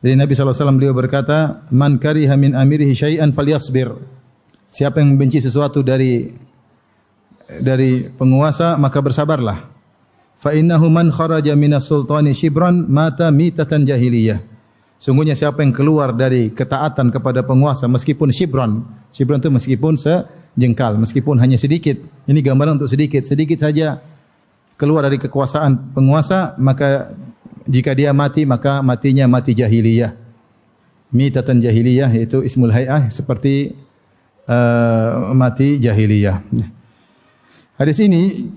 Dari Nabi SAW beliau berkata, "Man kariha min amirihi syai'an falyasbir." Siapa yang membenci sesuatu dari penguasa, maka bersabarlah. Fa innahu man kharaja minas sultani shibran mata mitatan jahiliyah. Sungguhnya siapa yang keluar dari ketaatan kepada penguasa meskipun shibran. Shibran itu meskipun sejengkal, meskipun hanya sedikit. Ini gambaran untuk sedikit saja keluar dari kekuasaan penguasa, maka jika dia mati, maka matinya mati jahiliyah. Mitatan jahiliyah, yaitu ismul hay'ah, seperti mati jahiliyah. Hadis ini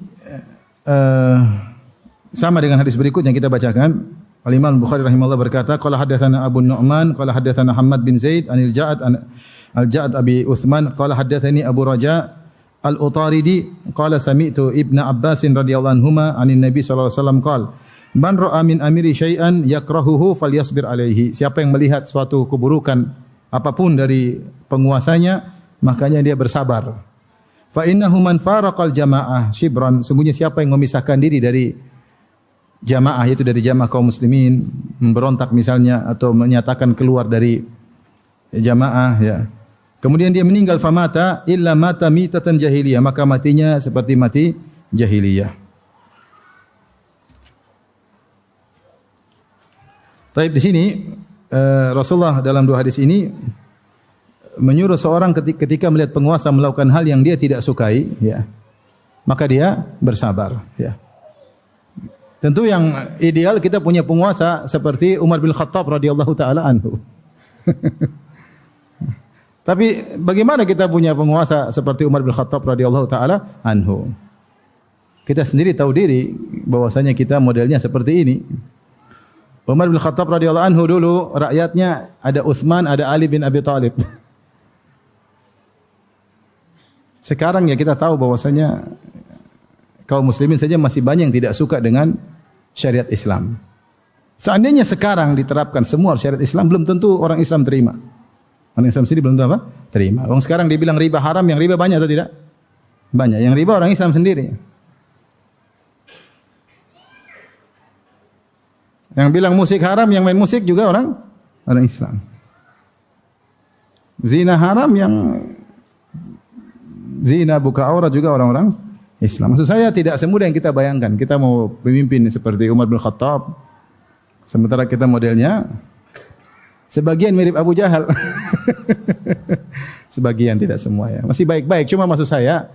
sama dengan hadis berikut yang kita bacakan. Al-Imam Bukhari rahimahullah berkata, qala haddatsana Abu Nu'man, qala haddatsana Hammad bin Zaid anil Ja'ad Abi Uthman, qala haddatsani Abu Raja Al-Utaridi, qala sami'tu Ibnu Abbas radhiyallahu anhuma anin Nabi sallallahu alaihi wasallam qala, man ra'a min amiri syai'an yakrahuhu falyasbir alaihi. Siapa yang melihat suatu keburukan apapun dari penguasanya, makanya dia bersabar. Fa innahu man faraqal jamaah shibran. Sungguhnya siapa yang memisahkan diri dari jamaah, yaitu dari jamaah kaum muslimin, memberontak misalnya atau menyatakan keluar dari jamaah, ya. Kemudian dia meninggal, famata illa mata mitatan jahiliyah, maka matinya seperti mati jahiliyah. Taib di sini Rasulullah dalam dua hadis ini menyuruh seorang ketika melihat penguasa melakukan hal yang dia tidak sukai, ya, maka dia bersabar, ya. Tentu yang ideal kita punya penguasa seperti Umar bin Khattab radhiyallahu taala anhu. Tapi bagaimana kita punya penguasa seperti Umar bin Khattab radhiyallahu taala anhu? Kita sendiri tahu diri bahwasanya kita modelnya seperti ini. Umar bin Khattab radhiyallahu anhu dulu rakyatnya ada Utsman, ada Ali bin Abi Thalib. Sekarang ya kita tahu bahwasanya kaum muslimin saja masih banyak yang tidak suka dengan syariat Islam. Seandainya sekarang diterapkan semua syariat Islam, belum tentu orang Islam terima. Orang Islam sendiri belum tentu apa? Terima. Orang sekarang dibilang riba haram, yang riba banyak atau tidak? Banyak. Yang riba orang Islam sendiri. Yang bilang musik haram, yang main musik juga orang Islam. Zina haram, yang zina buka aurat juga orang-orang Islam. Maksud saya tidak semudah yang kita bayangkan. Kita mau pemimpin seperti Umar bin Khattab, sementara kita modelnya sebagian mirip Abu Jahal. Sebagian, tidak semua, ya. Masih baik-baik. Cuma maksud saya,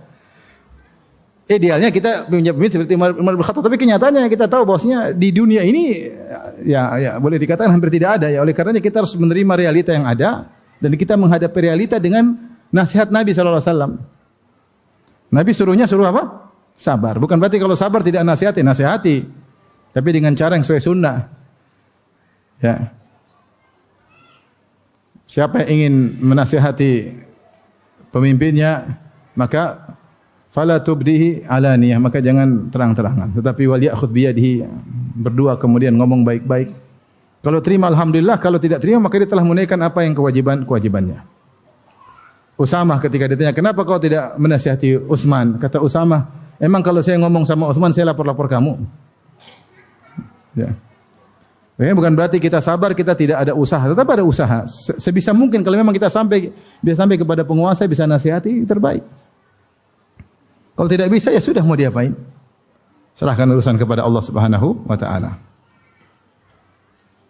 idealnya kita punya pemimpin seperti Umar bin Khattab, tapi kenyataannya kita tahu bahwasanya di dunia ini ya boleh dikatakan hampir tidak ada, ya. Oleh karenanya kita harus menerima realita yang ada dan kita menghadapi realita dengan nasihat Nabi sallallahu alaihi wasallam. Nabi suruh apa? Sabar. Bukan berarti kalau sabar tidak nasihati, tapi dengan cara yang sesuai sunnah. Ya. Siapa yang ingin menasihati pemimpinnya, maka fala tubdihi alaniyah, maka jangan terang-terangan, tetapi wal ya'khudh biyadihi, berdua kemudian ngomong baik-baik. Kalau terima alhamdulillah, kalau tidak terima maka dia telah menunaikan apa yang kewajibannya. Usamah ketika ditanya, "Kenapa kau tidak menasihati Utsman?" Kata Usamah, "Emang kalau saya ngomong sama Utsman saya lapor kamu?" Ya. Bukan berarti kita sabar, kita tidak ada usaha, tetap ada usaha. Sebisa mungkin kalau memang kita sampai kepada penguasa bisa nasihati, terbaik. Kalau tidak bisa, ya sudah, mau diapain? Serahkan urusan kepada Allah Subhanahu wa taala.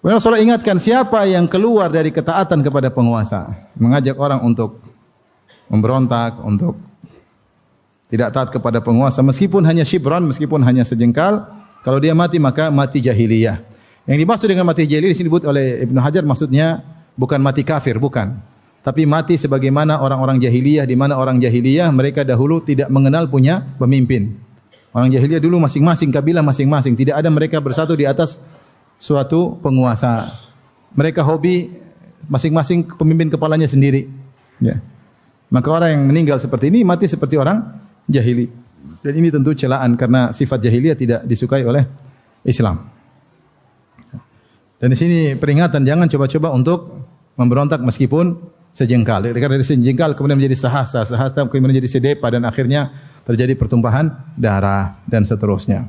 Rasulullah ingatkan, siapa yang keluar dari ketaatan kepada penguasa, mengajak orang untuk memberontak, untuk tidak taat kepada penguasa, meskipun hanya shibran, meskipun hanya sejengkal, kalau dia mati maka mati jahiliyah. Yang dimaksud dengan mati jahiliyah disebut oleh Ibnu Hajar, maksudnya bukan mati kafir, bukan. Tapi mati sebagaimana orang-orang jahiliyah, di mana orang jahiliyah mereka dahulu tidak mengenal punya pemimpin. Orang jahiliyah dulu masing-masing kabilah masing-masing, tidak ada mereka bersatu di atas suatu penguasa. Mereka hobi masing-masing pemimpin kepalanya sendiri. Ya. Maka orang yang meninggal seperti ini mati seperti orang jahili. Dan ini tentu celaan karena sifat jahiliyah tidak disukai oleh Islam. Dan di sini peringatan, jangan coba-coba untuk memberontak meskipun sejengkal. Karena dari sejengkal kemudian menjadi sahasta kemudian menjadi sedepa dan akhirnya terjadi pertumpahan darah dan seterusnya.